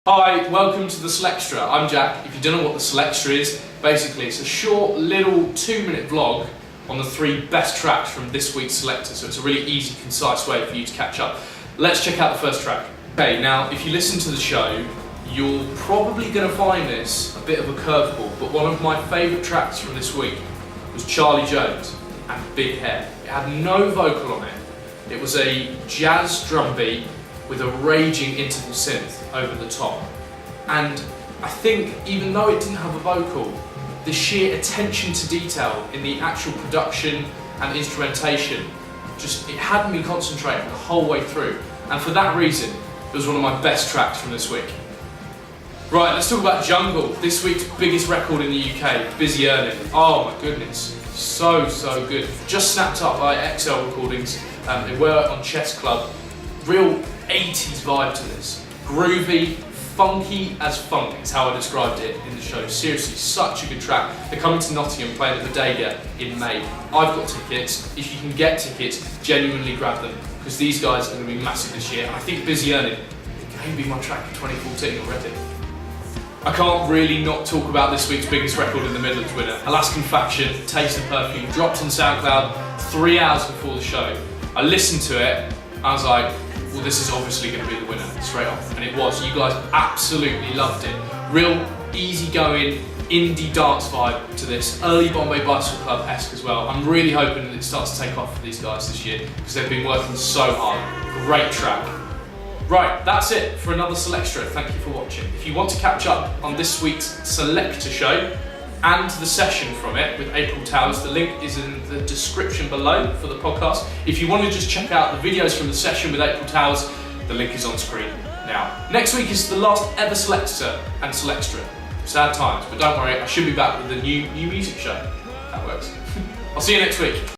Hi, welcome to the SeleXtra. I'm Jack. If you don't know what the SeleXtra is, basically it's a short little 2-minute vlog on the 3 best tracks from this week's Selector, so it's a really easy, concise way for you to catch up. Let's check out the first track. Okay, now if you listen to the show, you're probably going to find this a bit of a curveball, but one of my favourite tracks from this week was Charlie Jones and Big Hair. It had no vocal on it. It was a jazz drum beat with a raging interval synth over the top. And I think even though it didn't have a vocal, the sheer attention to detail in the actual production and instrumentation, it had me concentrating the whole way through. And for that reason, it was one of my best tracks from this week. Right, let's talk about Jungle, this week's biggest record in the UK, Busy Earning. Oh my goodness, so good. Just snapped up by XL Recordings, they were on Chess Club. Real 80s vibe to this. Groovy, funky as funk is how I described it in the show. Seriously, such a good track. They're coming to Nottingham, playing at the Bodega in May. I've got tickets. If you can get tickets, genuinely grab them, because these guys are going to be massive this year. And I think Busy Earning may be my track of 2014 already. I can't really not talk about this week's biggest record in the Midlands winner. Alaskan Faction, Taste of Perfume, dropped on SoundCloud 3 hours before the show. I listened to it, I was like, well, this is obviously going to be the winner, straight off. And it was. You guys absolutely loved it. Real easygoing indie dance vibe to this. Early Bombay Bicycle Club-esque as well. I'm really hoping that it starts to take off for these guys this year, because they've been working so hard. Great track. Right, that's it for another SeleXtra. Thank you for watching. If you want to catch up on this week's Selector show and the session from it with April Towers, the link is in the description below for the podcast. If you want to just check out the videos from the session with April Towers, the link is on screen now. Next week is the last ever Selector and SeleXtra. Sad times, but don't worry, I should be back with a new music show. That works. I'll see you next week.